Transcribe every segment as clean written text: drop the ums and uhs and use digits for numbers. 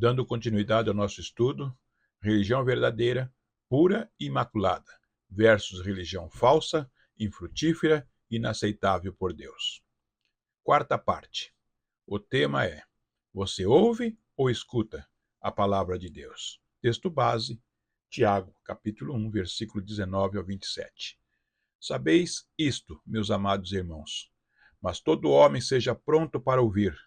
Dando continuidade ao nosso estudo, religião verdadeira, pura e imaculada, versus religião falsa, infrutífera e inaceitável por Deus. Quarta parte. O tema é: você ouve ou escuta a palavra de Deus? Texto base, Tiago, capítulo 1, versículo 19 ao 27. Sabeis isto, meus amados irmãos, mas todo homem seja pronto para ouvir,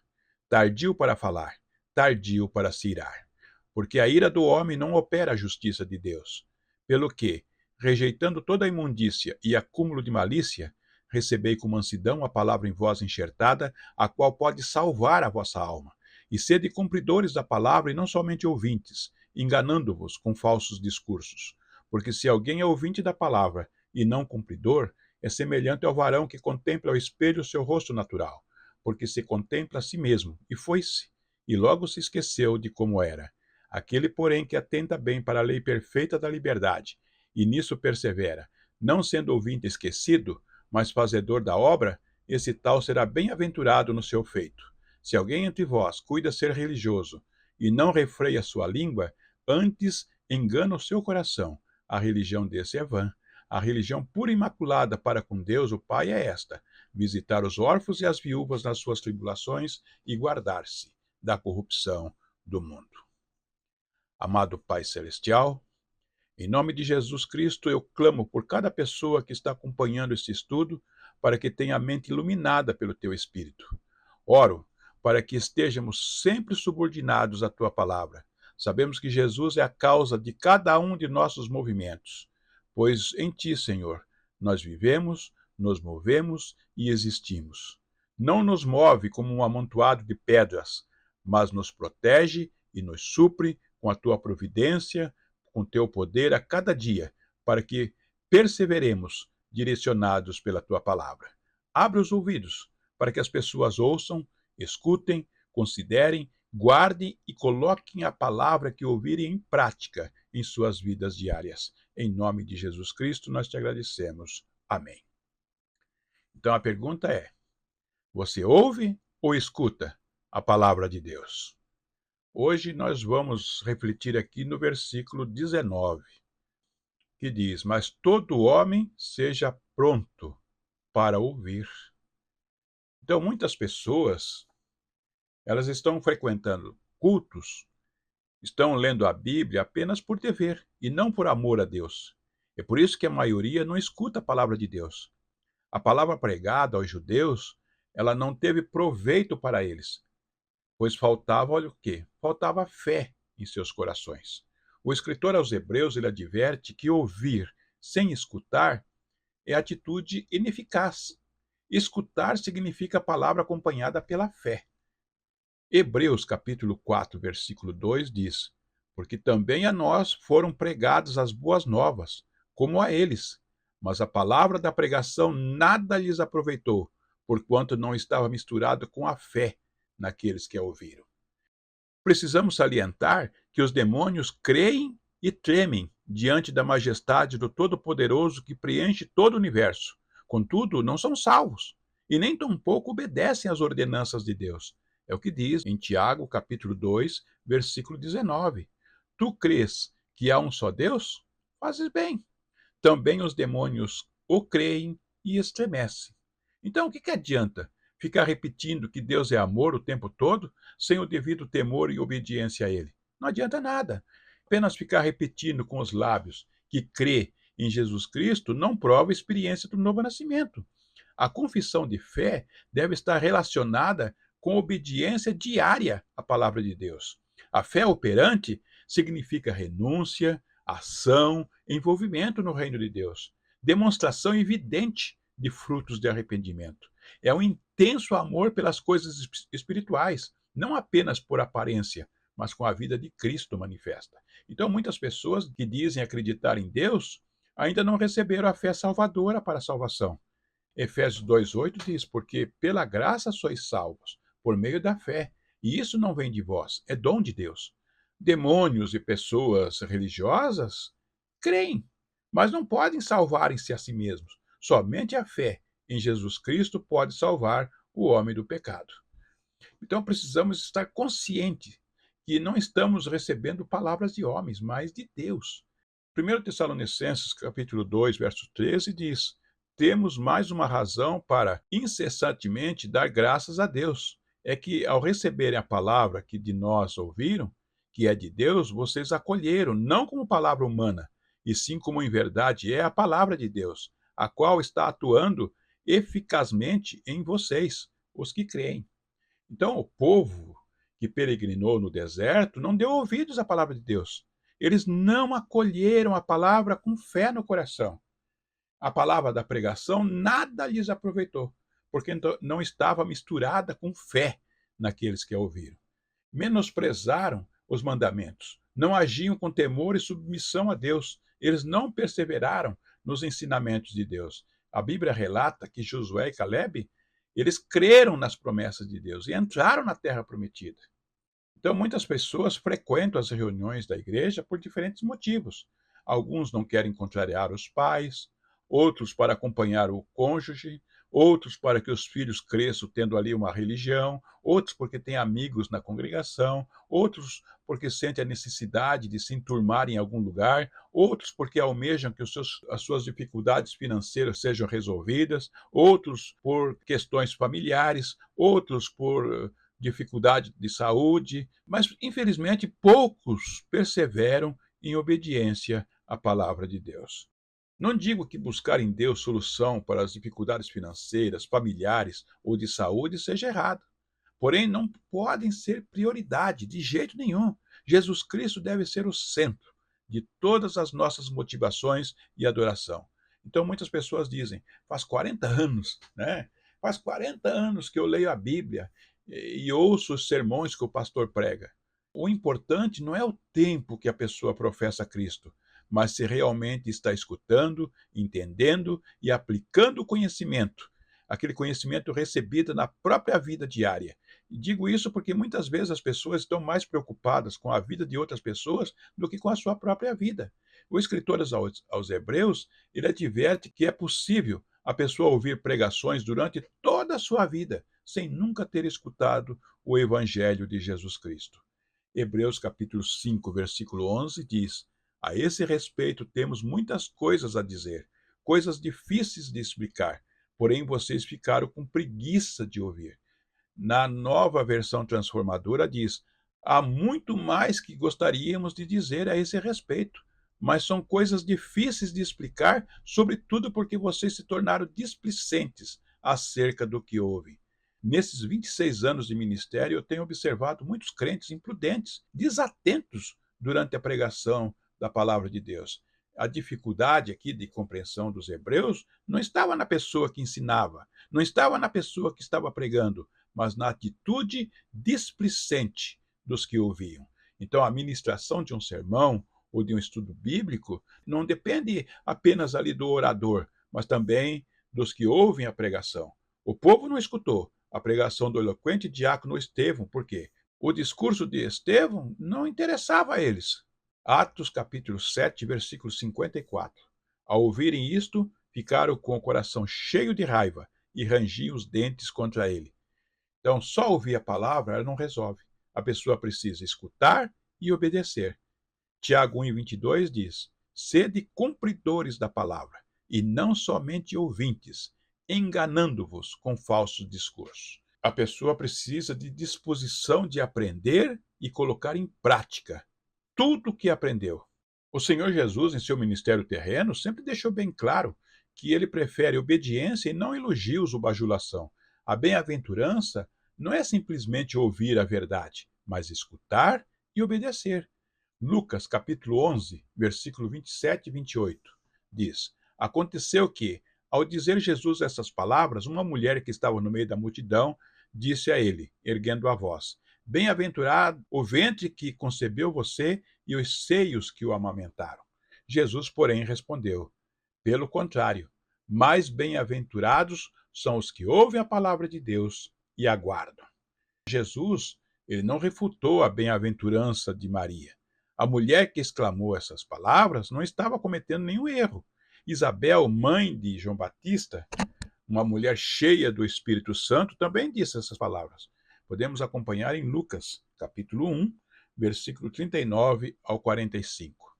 tardio para falar, tardio para se irar. Porque a ira do homem não opera a justiça de Deus. Pelo que, rejeitando toda a imundícia e acúmulo de malícia, recebei com mansidão a palavra em vós enxertada, a qual pode salvar a vossa alma. E sede cumpridores da palavra e não somente ouvintes, enganando-vos com falsos discursos. Porque se alguém é ouvinte da palavra e não cumpridor, é semelhante ao varão que contempla ao espelho o seu rosto natural, porque se contempla a si mesmo, e foi-se, e logo se esqueceu de como era. Aquele, porém, que atenta bem para a lei perfeita da liberdade, e nisso persevera, não sendo ouvinte esquecido, mas fazedor da obra, esse tal será bem-aventurado no seu feito. Se alguém entre vós cuida ser religioso, e não refreia sua língua, antes engana o seu coração, a religião desse é vã. A religião pura e imaculada para com Deus, o Pai, é esta: visitar os órfãos e as viúvas nas suas tribulações e guardar-se da corrupção do mundo. Amado Pai Celestial, em nome de Jesus Cristo, eu clamo por cada pessoa que está acompanhando este estudo, para que tenha a mente iluminada pelo Teu Espírito. Oro para que estejamos sempre subordinados à Tua palavra. Sabemos que Jesus é a causa de cada um de nossos movimentos, pois em Ti, Senhor, nós vivemos, nos movemos e existimos. Não nos move como um amontoado de pedras, mas nos protege e nos supre com a Tua providência, com Teu poder a cada dia, para que perseveremos direcionados pela Tua palavra. Abre os ouvidos para que as pessoas ouçam, escutem, considerem, guardem e coloquem a palavra que ouvirem em prática em suas vidas diárias. Em nome de Jesus Cristo, nós te agradecemos. Amém. Então a pergunta é: você ouve ou escuta a palavra de Deus? Hoje nós vamos refletir aqui no versículo 19, que diz: mas todo homem seja pronto para ouvir. Então muitas pessoas, elas estão frequentando cultos, estão lendo a Bíblia apenas por dever e não por amor a Deus. É por isso que a maioria não escuta a palavra de Deus. A palavra pregada aos judeus, ela não teve proveito para eles, pois faltava, olha o quê? Faltava fé em seus corações. O escritor aos Hebreus, ele adverte que ouvir sem escutar é atitude ineficaz. Escutar significa a palavra acompanhada pela fé. Hebreus capítulo 4, versículo 2 diz: porque também a nós foram pregadas as boas novas, como a eles, mas a palavra da pregação nada lhes aproveitou, porquanto não estava misturada com a fé naqueles que a ouviram. Precisamos salientar que os demônios creem e tremem diante da majestade do Todo-Poderoso que preenche todo o universo. Contudo, não são salvos e nem tampouco obedecem às ordenanças de Deus. É o que diz em Tiago, capítulo 2, versículo 19. Tu crês que há um só Deus? Fazes bem. Também os demônios o creem e estremecem. Então, o que adianta ficar repetindo que Deus é amor o tempo todo, sem o devido temor e obediência a Ele? Não adianta nada. Apenas ficar repetindo com os lábios que crê em Jesus Cristo não prova a experiência do novo nascimento. A confissão de fé deve estar relacionada com obediência diária à palavra de Deus. A fé operante significa renúncia, ação, envolvimento no reino de Deus, demonstração evidente de frutos de arrependimento. É um intenso amor pelas coisas espirituais, não apenas por aparência, mas com a vida de Cristo manifesta. Então, muitas pessoas que dizem acreditar em Deus ainda não receberam a fé salvadora para a salvação. Efésios 2,8 diz: porque pela graça sois salvos, por meio da fé, e isso não vem de vós, é dom de Deus. Demônios e pessoas religiosas creem, mas não podem salvarem-se a si mesmos. Somente a fé em Jesus Cristo pode salvar o homem do pecado. Então precisamos estar conscientes que não estamos recebendo palavras de homens, mas de Deus. 1 Tessalonicenses, capítulo 2, verso 13, diz: temos mais uma razão para incessantemente dar graças a Deus. É que, ao receberem a palavra que de nós ouviram, que é de Deus, vocês acolheram, não como palavra humana, e sim como em verdade é a palavra de Deus, a qual está atuando eficazmente em vocês, os que creem. Então, o povo que peregrinou no deserto não deu ouvidos à palavra de Deus. Eles não acolheram a palavra com fé no coração. A palavra da pregação nada lhes aproveitou, porque não estava misturada com fé naqueles que a ouviram. Menosprezaram os mandamentos, não agiam com temor e submissão a Deus. Eles não perseveraram nos ensinamentos de Deus. A Bíblia relata que Josué e Calebe, eles creram nas promessas de Deus e entraram na terra prometida. Então, muitas pessoas frequentam as reuniões da igreja por diferentes motivos. Alguns não querem contrariar os pais, outros para acompanhar o cônjuge, outros para que os filhos cresçam tendo ali uma religião, outros porque têm amigos na congregação, outros porque sentem a necessidade de se enturmar em algum lugar, outros porque almejam que as suas dificuldades financeiras sejam resolvidas, outros por questões familiares, outros por dificuldade de saúde, mas infelizmente poucos perseveram em obediência à palavra de Deus. Não digo que buscar em Deus solução para as dificuldades financeiras, familiares ou de saúde seja errado. Porém, não podem ser prioridade de jeito nenhum. Jesus Cristo deve ser o centro de todas as nossas motivações e adoração. Então, muitas pessoas dizem, faz 40 anos, né? Faz 40 anos que eu leio a Bíblia e ouço os sermões que o pastor prega. O importante não é o tempo que a pessoa professa Cristo, mas se realmente está escutando, entendendo e aplicando o conhecimento, aquele conhecimento recebido na própria vida diária. E digo isso porque muitas vezes as pessoas estão mais preocupadas com a vida de outras pessoas do que com a sua própria vida. O escritor aos Hebreus, ele adverte que é possível a pessoa ouvir pregações durante toda a sua vida, sem nunca ter escutado o Evangelho de Jesus Cristo. Hebreus capítulo 5, versículo 11 diz: a esse respeito temos muitas coisas a dizer, coisas difíceis de explicar, porém vocês ficaram com preguiça de ouvir. Na Nova Versão Transformadora diz: há muito mais que gostaríamos de dizer a esse respeito, mas são coisas difíceis de explicar, sobretudo porque vocês se tornaram displicentes acerca do que ouvem. Nesses 26 anos de ministério, eu tenho observado muitos crentes imprudentes, desatentos durante a pregação da palavra de Deus. A dificuldade aqui de compreensão dos hebreus não estava na pessoa que ensinava, não estava na pessoa que estava pregando, mas na atitude displicente dos que ouviam. Então, a ministração de um sermão ou de um estudo bíblico não depende apenas ali do orador, mas também dos que ouvem a pregação. O povo não escutou a pregação do eloquente diácono Estevão, por quê? O discurso de Estevão não interessava a eles. Atos capítulo 7, versículo 54. Ao ouvirem isto, ficaram com o coração cheio de raiva e rangiam os dentes contra ele. Então, só ouvir a palavra ela não resolve. A pessoa precisa escutar e obedecer. Tiago 1,22 diz: sede cumpridores da palavra, e não somente ouvintes, enganando-vos com falsos discursos. A pessoa precisa de disposição de aprender e colocar em prática tudo o que aprendeu. O Senhor Jesus, em seu ministério terreno, sempre deixou bem claro que ele prefere obediência e não elogios ou bajulação. A bem-aventurança não é simplesmente ouvir a verdade, mas escutar e obedecer. Lucas capítulo 11, versículo 27 e 28, diz: aconteceu que, ao dizer Jesus essas palavras, uma mulher que estava no meio da multidão disse a ele, erguendo a voz: bem-aventurado o ventre que concebeu você e os seios que o amamentaram. Jesus, porém, respondeu: pelo contrário, mais bem-aventurados são os que ouvem a palavra de Deus e aguardam. Jesus, ele não refutou a bem-aventurança de Maria. A mulher que exclamou essas palavras não estava cometendo nenhum erro. Isabel, mãe de João Batista, uma mulher cheia do Espírito Santo, também disse essas palavras. Podemos acompanhar em Lucas, capítulo 1, versículo 39 ao 45.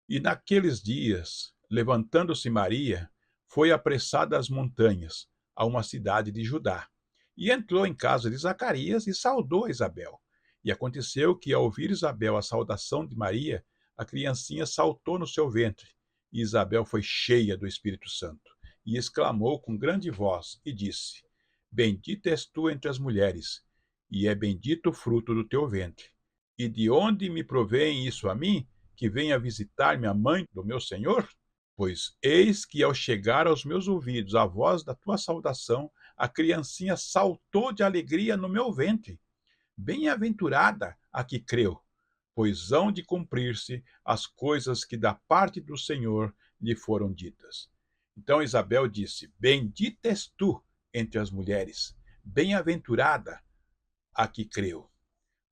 E naqueles dias, levantando-se Maria, foi apressada às montanhas, a uma cidade de Judá, e entrou em casa de Zacarias e saudou Isabel. E aconteceu que, ao ouvir Isabel a saudação de Maria, a criancinha saltou no seu ventre, e Isabel foi cheia do Espírito Santo, e exclamou com grande voz, e disse: Bendita és tu entre as mulheres, e é bendito o fruto do teu ventre. E de onde me provém isso a mim, que venha visitar-me a mãe do meu Senhor? Pois eis que, ao chegar aos meus ouvidos a voz da tua saudação, a criancinha saltou de alegria no meu ventre. Bem-aventurada a que creu, pois hão de cumprir-se as coisas que da parte do Senhor lhe foram ditas. Então Isabel disse: Bendita és tu entre as mulheres, bem-aventurada a que creu.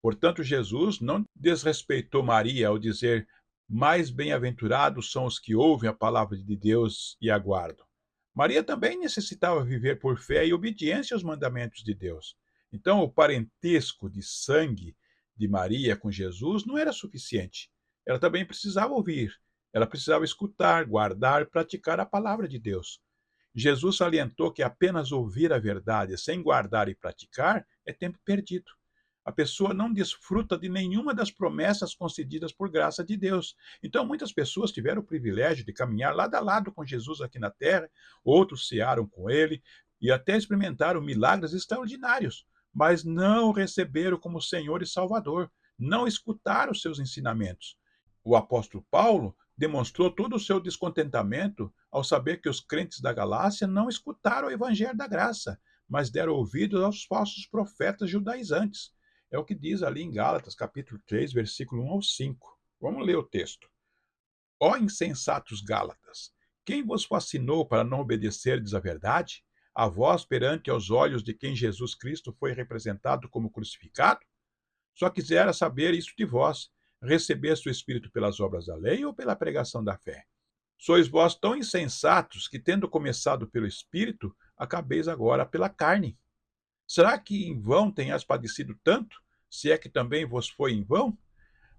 Portanto, Jesus não desrespeitou Maria ao dizer: mais bem-aventurados são os que ouvem a palavra de Deus e aguardam. Maria também necessitava viver por fé e obediência aos mandamentos de Deus. Então, o parentesco de sangue de Maria com Jesus não era suficiente. Ela também precisava ouvir, ela precisava escutar, guardar, praticar a palavra de Deus. Jesus salientou que apenas ouvir a verdade sem guardar e praticar é tempo perdido. A pessoa não desfruta de nenhuma das promessas concedidas por graça de Deus. Então, muitas pessoas tiveram o privilégio de caminhar lado a lado com Jesus aqui na terra, outros cearam com ele e até experimentaram milagres extraordinários, mas não o receberam como Senhor e Salvador, não escutaram os seus ensinamentos. O apóstolo Paulo demonstrou todo o seu descontentamento ao saber que os crentes da Galácia não escutaram o evangelho da graça, mas deram ouvidos aos falsos profetas judaizantes. É o que diz ali em Gálatas, capítulo 3, versículo 1 ao 5. Vamos ler o texto. Ó insensatos Gálatas, quem vos fascinou para não obedecerdes à verdade? A vós perante aos olhos de quem Jesus Cristo foi representado como crucificado? Só quisera saber isso de vós: recebeste o Espírito pelas obras da lei ou pela pregação da fé? Sois vós tão insensatos que, tendo começado pelo Espírito, acabeis agora pela carne. Será que em vão tenhas padecido tanto, se é que também vos foi em vão?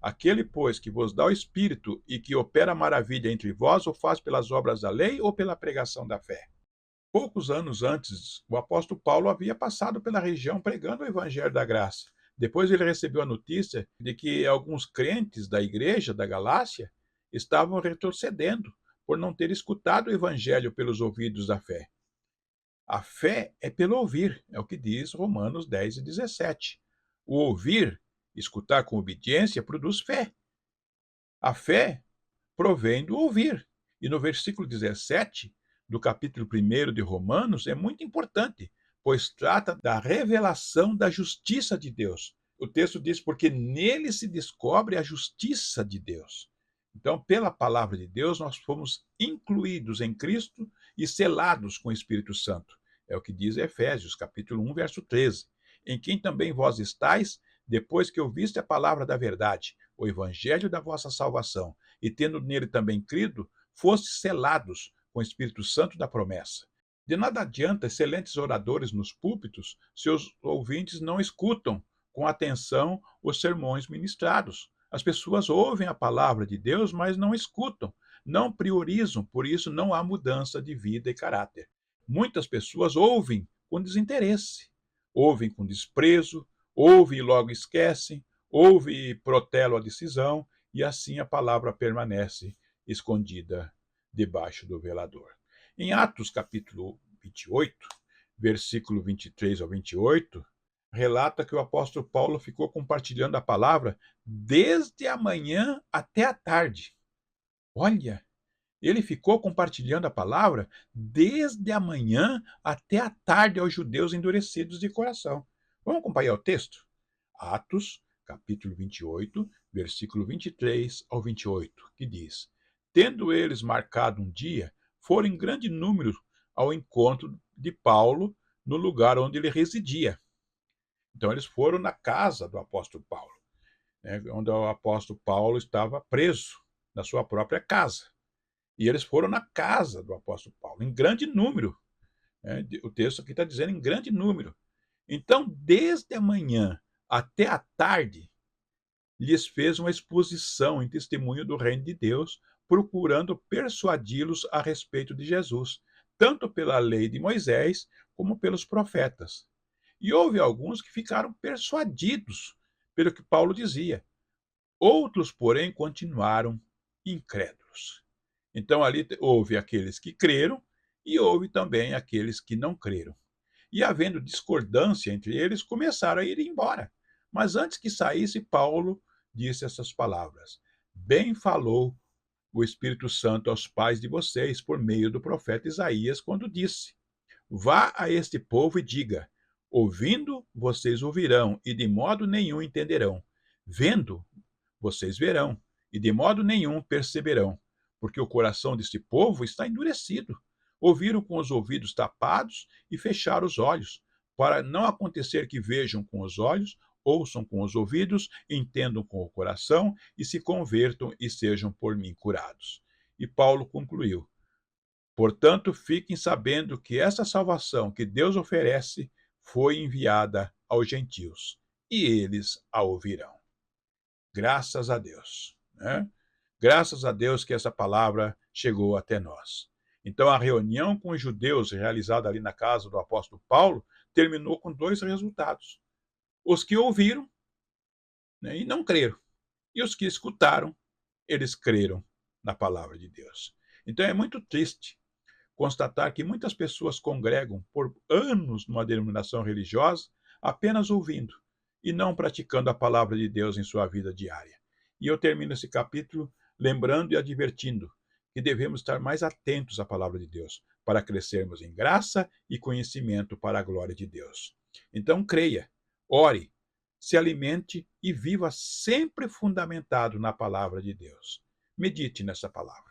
Aquele, pois, que vos dá o Espírito e que opera maravilha entre vós, o faz pelas obras da lei ou pela pregação da fé? Poucos anos antes, o apóstolo Paulo havia passado pela região pregando o evangelho da graça. Depois ele recebeu a notícia de que alguns crentes da igreja da Galácia estavam retrocedendo por não ter escutado o evangelho pelos ouvidos da fé. A fé é pelo ouvir, é o que diz Romanos 10 e 17. O ouvir, escutar com obediência, produz fé. A fé provém do ouvir. E no versículo 17 do capítulo 1 de Romanos é muito importante, pois trata da revelação da justiça de Deus. O texto diz: porque nele se descobre a justiça de Deus. Então, pela palavra de Deus, nós fomos incluídos em Cristo e selados com o Espírito Santo. É o que diz Efésios, capítulo 1, verso 13. Em quem também vós estáis, depois que ouviste a palavra da verdade, o evangelho da vossa salvação, e tendo nele também crido, fostes selados com o Espírito Santo da promessa. De nada adianta excelentes oradores nos púlpitos se os ouvintes não escutam com atenção os sermões ministrados. As pessoas ouvem a palavra de Deus, mas não escutam, não priorizam, por isso não há mudança de vida e caráter. Muitas pessoas ouvem com desinteresse, ouvem com desprezo, ouvem e logo esquecem, ouvem e protelam a decisão, e assim a palavra permanece escondida debaixo do velador. Em Atos capítulo 28, versículo 23 ao 28, relata que o apóstolo Paulo ficou compartilhando a palavra desde a manhã até a tarde. Olha, ele ficou compartilhando a palavra desde a manhã até a tarde aos judeus endurecidos de coração. Vamos acompanhar o texto? Atos, capítulo 28, versículo 23 ao 28, que diz: Tendo eles marcado um dia, foram em grande número ao encontro de Paulo no lugar onde ele residia. Então, eles foram na casa do apóstolo Paulo, né, onde o apóstolo Paulo estava preso, na sua própria casa. E eles foram na casa do apóstolo Paulo, em grande número. Né? O texto aqui está dizendo em grande número. Então, desde a manhã até a tarde, lhes fez uma exposição em testemunho do reino de Deus, procurando persuadi-los a respeito de Jesus, tanto pela lei de Moisés como pelos profetas. E houve alguns que ficaram persuadidos pelo que Paulo dizia. Outros, porém, continuaram incrédulos. Então ali houve aqueles que creram e houve também aqueles que não creram. E havendo discordância entre eles, começaram a ir embora. Mas antes que saísse, Paulo disse essas palavras: Bem falou o Espírito Santo aos pais de vocês por meio do profeta Isaías, quando disse: Vá a este povo e diga: Ouvindo, vocês ouvirão, e de modo nenhum entenderão. Vendo, vocês verão, e de modo nenhum perceberão, porque o coração deste povo está endurecido. Ouviram com os ouvidos tapados e fecharam os olhos, para não acontecer que vejam com os olhos, ouçam com os ouvidos, entendam com o coração e se convertam e sejam por mim curados. E Paulo concluiu: Portanto, fiquem sabendo que essa salvação que Deus oferece foi enviada aos gentios, e eles a ouvirão. Graças a Deus, né? Graças a Deus que essa palavra chegou até nós. Então, a reunião com os judeus realizada ali na casa do apóstolo Paulo terminou com dois resultados: os que ouviram, né, e não creram, e os que escutaram, eles creram na palavra de Deus. Então, é muito triste constatar que muitas pessoas congregam por anos numa denominação religiosa apenas ouvindo e não praticando a palavra de Deus em sua vida diária. E eu termino esse capítulo lembrando e advertindo que devemos estar mais atentos à palavra de Deus para crescermos em graça e conhecimento para a glória de Deus. Então creia, ore, se alimente e viva sempre fundamentado na palavra de Deus. Medite nessa palavra.